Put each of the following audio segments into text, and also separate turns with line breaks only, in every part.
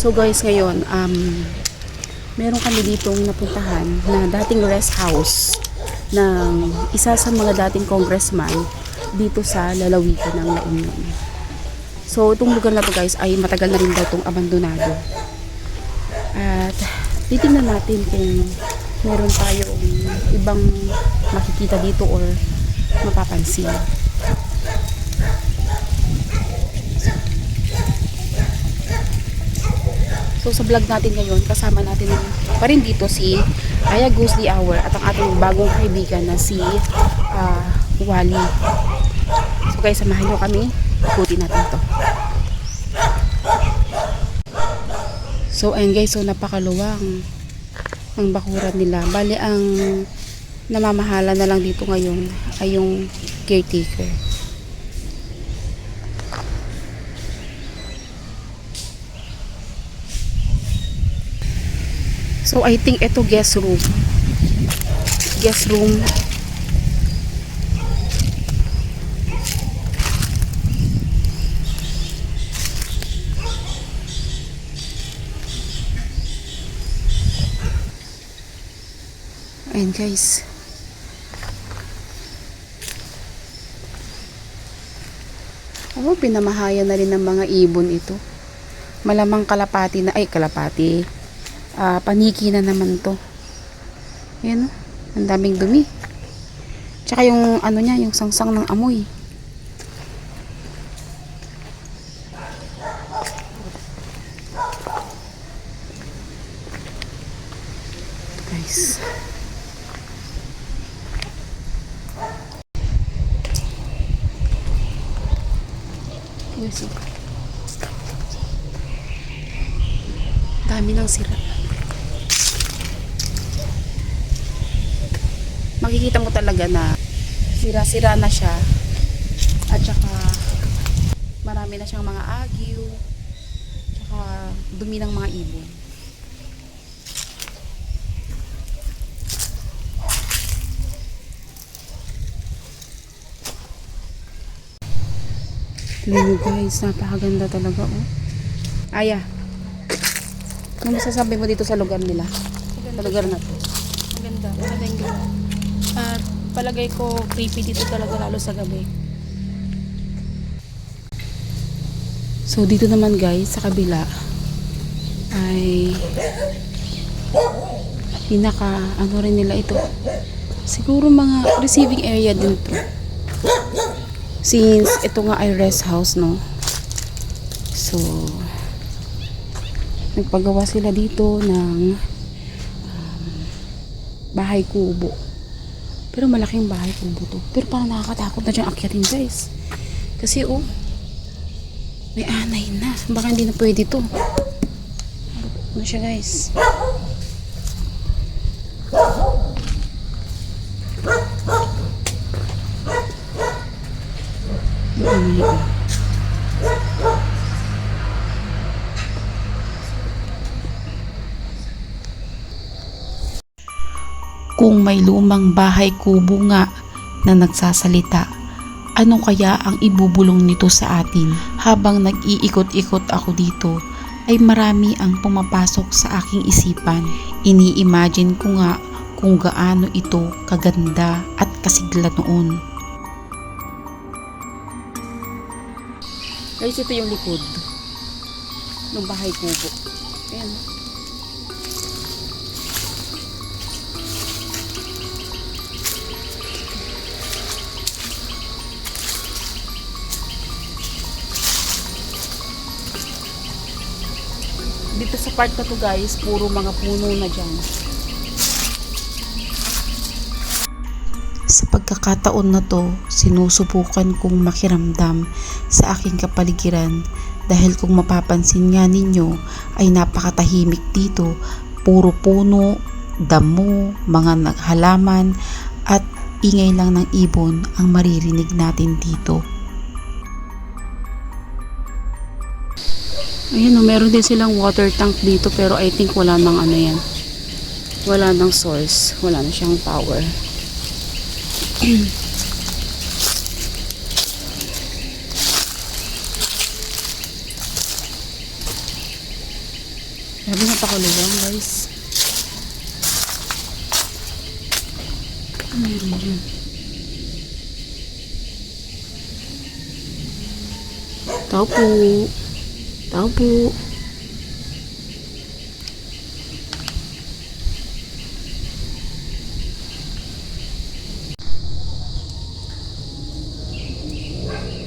So guys, ngayon, meron kami ditong napuntahan na dating rest house ng isa sa mga dating congressman dito sa lalawigan ng La Union. So itong lugar na to guys ay matagal na rin daw itong abandonado. At titingnan natin kung meron tayong ibang makikita dito or mapapansin. So sa vlog natin ngayon, kasama natin pa rin dito si Aya Ghostly Hour at ang ating bagong kaibigan na si Wally. So guys, samahan nyo kami. Ikutin natin to. So ayun guys, so napakaluwang ng bakuran nila. Bali ang namamahala na lang dito ngayon ay yung caretaker. So I think ito guest room. Guest room. Ayan guys. Oh, pinamahayan na rin ng mga ibon ito. Malamang kalapati na, ay kalapati. Paniki na naman to. Ayan o, ang daming dumi. Tsaka yung ano niya, yung sangsang ng amoy. Guys. Yes, dami ng sira. Makikita mo talaga na sira-sira na siya at saka marami na siyang mga agyo saka dumi ng mga ibon. Tignan nyo guys, napakaganda talaga oh. Aya, ano masasabi mo dito sa lugar nila? Sa lugar na to?
Maganda, maganda yung gawa. At palagay ko creepy dito talaga lalo sa gabi.
So dito naman guys sa kabila ay pinaka ano rin nila ito. Siguro mga receiving area din to. Since ito nga ay rest house no. So nagpagawa sila dito ng bahay kubo. Pero malaking bahay kubo to. Pero parang nakakatakot na dyan akyatin guys. Kasi oh, may anay na. Baka hindi na pwede to. Ano siya guys?
Kung may lumang bahay kubo nga na nagsasalita, ano kaya ang ibubulong nito sa atin? Habang nag-iikot-ikot ako dito, ay marami ang pumapasok sa aking isipan. Ini-imagine ko nga kung gaano ito kaganda at kasigla noon.
Guys, ito yung likod ng bahay kubo. Ayan. Dito sa part na to guys, puro mga puno na dyan.
Sa pagkakataon na to, sinusubukan kong makiramdam sa aking kapaligiran dahil kung mapapansin nga ninyo ay napakatahimik dito. Puro puno, damo, mga halaman at ingay lang ng ibon ang maririnig natin dito.
Ayan o, meron din silang water tank dito pero I think wala nang ano yan. Wala nang source. Wala na siyang power. Grabe napakaluwang guys. Ano meron dyan? Tao po. Tao po.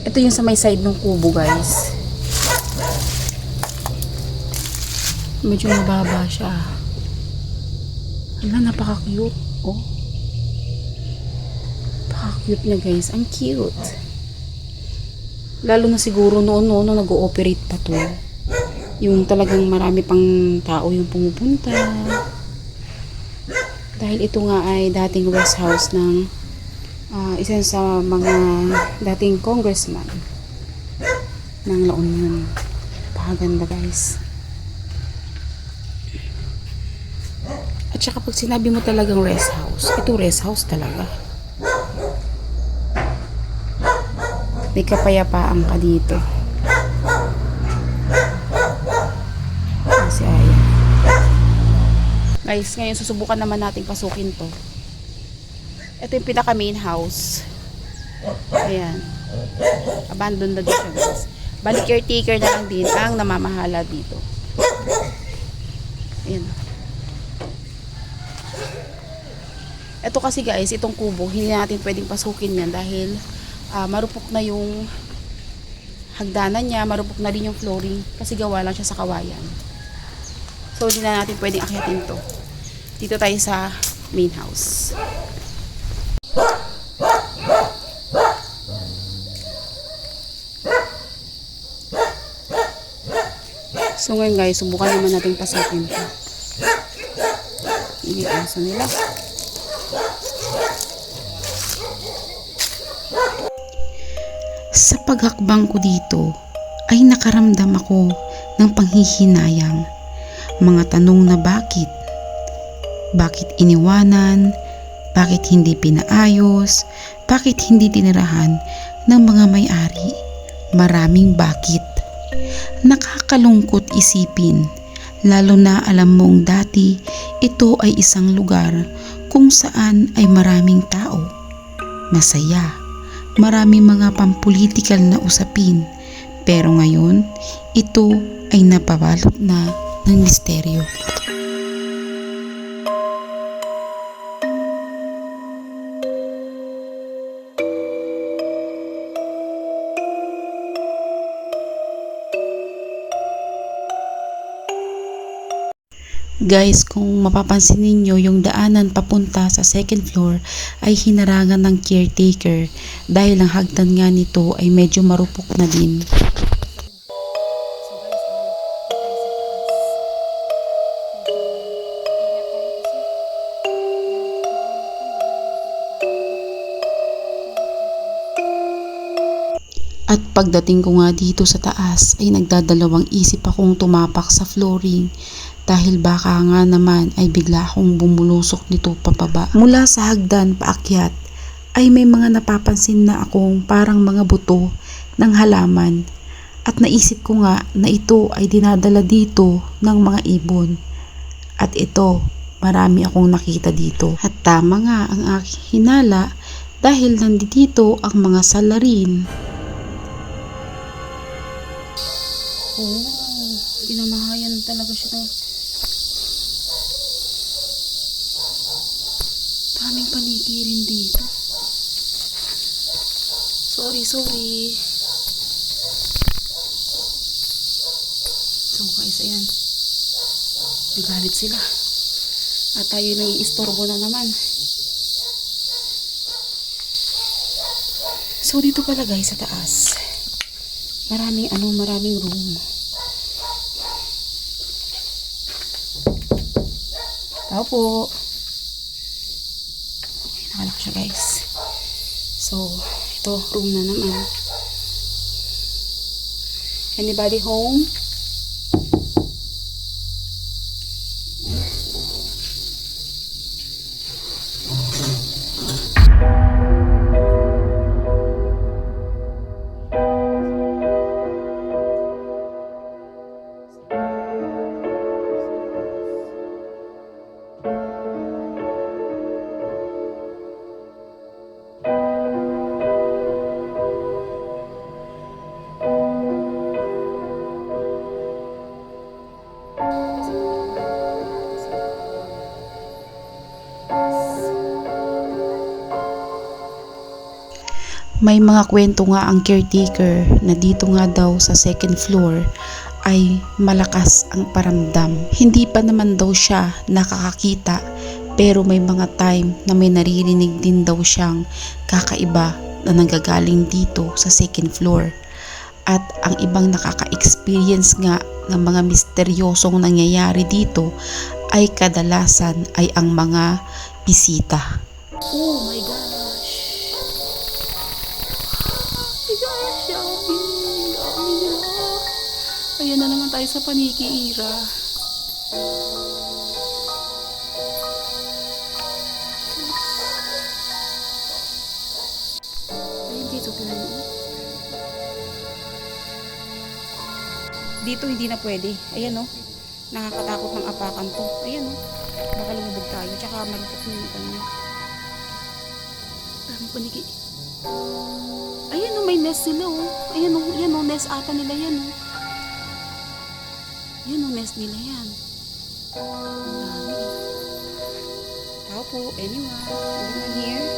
Ito yung sa may side ng kubo guys. Medyo mababa siya. Hala, napaka-cute. Oh. Napaka-cute niya guys. Ang cute. Lalo na siguro noon nag-ooperate pa to. Yung talagang marami pang tao yung pumupunta. Dahil ito nga ay dating rest house ng isa sa mga dating congressman ng La Union. Napakaganda guys. At saka pag sinabi mo talagang rest house, ito rest house talaga. May kapayapaan ka dito. Si Aya. Guys, ngayon susubukan naman natin pasukin to. Ito yung pinaka main house. Ayan. Abandoned na din siya guys. Bali caretaker na lang din ang namamahala dito. Ayan. Ito kasi guys, itong kubo, hindi natin pwedeng pasukin yan dahil marupok na yung hagdanan niya, marupok na rin yung flooring kasi gawa lang siya sa kawayan. So, hindi na natin pwedeng akyatin to. Dito tayo sa main house. So, ngayon guys, subukan naman natin pasukin to. Ini aso nila.
Sa paghakbang ko dito ay nakaramdam ako ng panghihinayang. Mga tanong na bakit? Bakit iniwanan? Bakit hindi pinaayos? Bakit hindi tinirahan ng mga may-ari? Maraming bakit. Nakakalungkot isipin, lalo na alam mong dati ito ay isang lugar kung saan ay maraming tao. Masaya. Maraming mga pampolitikal na usapin, pero ngayon, ito ay napabalot na ng misteryo. Guys, kung mapapansin ninyo, yung daanan papunta sa second floor ay hinarangan ng caretaker dahil ang hagdan nga nito ay medyo marupok na din. At pagdating ko nga dito sa taas ay nagdadalawang isip akong tumapak sa flooring dahil baka nga naman ay bigla akong bumulusok nito pababa. Mula sa hagdan paakyat ay may mga napapansin na akong parang mga buto ng halaman at naisip ko nga na ito ay dinadala dito ng mga ibon. At ito, marami akong nakita dito. At tama nga ang aking hinala dahil nandito ang mga salarin.
Oh, pinamahayan talaga siya ng daming panikirin dito. Sorry. So guys, ayan. Nagalit sila. At tayo nang istorbo na naman. So dito pala guys sa taas. Maraming room. Tao po. Okay, nakalak siya guys. So, ito, room na naman. Anybody home?
May mga kwento nga ang caretaker na dito nga daw sa second floor ay malakas ang paramdam. Hindi pa naman daw siya nakakakita, pero may mga time na may naririnig din daw siyang kakaiba na nanggagaling dito sa second floor. At ang ibang nakaka-experience nga ng mga misteryosong nangyayari dito ay kadalasan ay ang mga bisita.
Oh my gosh. My gosh, Abby. Abby nila. Ayan na naman tayo sa Paniki Ira. Ayun dito, tinan mo.
Dito hindi na pwede. Ayan, oh. Nakakatakot ng apakan to. Ayan, oh. Baka lumubog tayo. Tsaka malikot na yung kanya.
Parang Paniki.
Ayan, oh. May nest sila, oh. Ayan, oh. Yan, oh. Nest ata nila yan, oh. Yan, oh. Nest nila yan. Ang dami. Tao po. Anyone? Anyone here?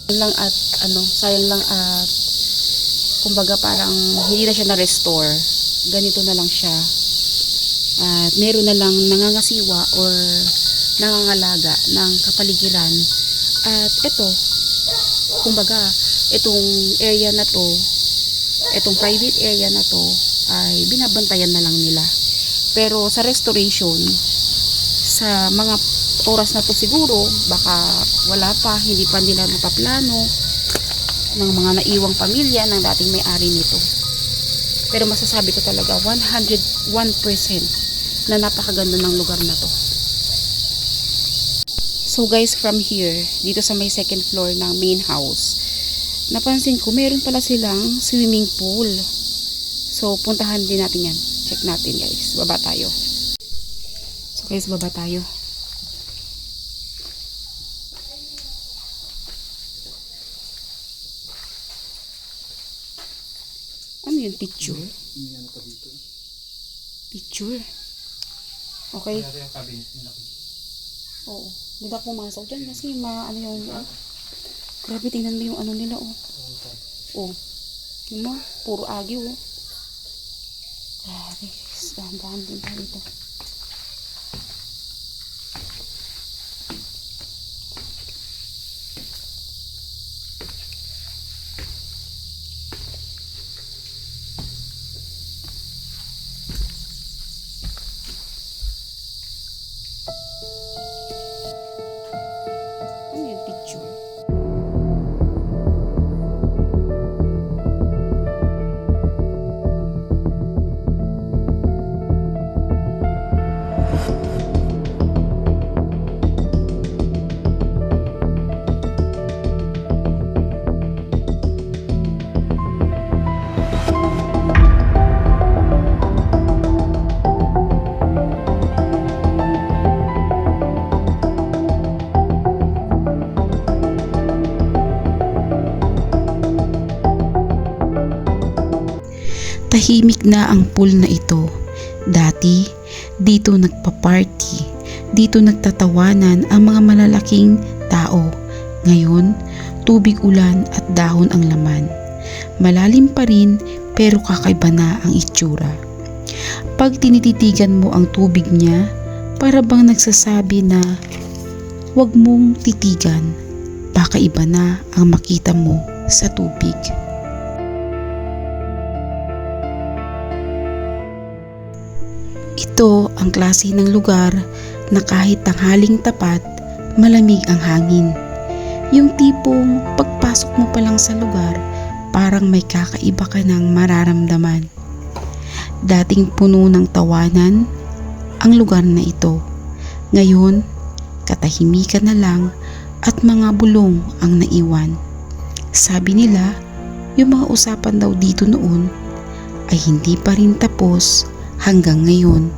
Lang at sayang lang at kumbaga parang hindi na siya na-restore. Ganito na lang siya. At meron na lang nangangasiwa or nangangalaga ng kapaligiran. At ito, kumbaga, itong area na to, itong private area na to ay binabantayan na lang nila. Pero sa restoration, sa mga oras na to siguro, baka wala pa, hindi pa nila napaplano ng mga naiwang pamilya ng dating may-ari nito. Pero masasabi ko talaga 101% na napakaganda ng lugar na to. So guys, from here, dito sa may second floor ng main house, napansin ko meron pala silang swimming pool. So puntahan din natin yan. Check natin guys. Baba tayo. So guys, baba tayo. Ano yun? Picture? Picture? Okay. Oo. Hindi ako pumasok dyan kasi ano yun. Grabe, tingnan mo yung ano nila, oh. Oh. Yun mo, puro agyo, oh. Grabe, dahan-dahan din tayo dito. Ano yung picture?
Tahimik na ang pool na ito. Dati, dito nagpa-party, dito nagtatawanan ang mga malalaking tao. Ngayon, tubig ulan at dahon ang laman. Malalim pa rin pero kakaiba na ang itsura. Pag tinititigan mo ang tubig niya, para bang nagsasabi na huwag mong titigan, baka iba na ang makita mo sa tubig. Ito ang klase ng lugar na kahit tanghaling tapat, malamig ang hangin. Yung tipong pagpasok mo pa lang sa lugar, parang may kakaiba ka ng mararamdaman. Dating puno ng tawanan ang lugar na ito. Ngayon, katahimikan na lang at mga bulong ang naiwan. Sabi nila, yung mga usapan daw dito noon ay hindi pa rin tapos hanggang ngayon.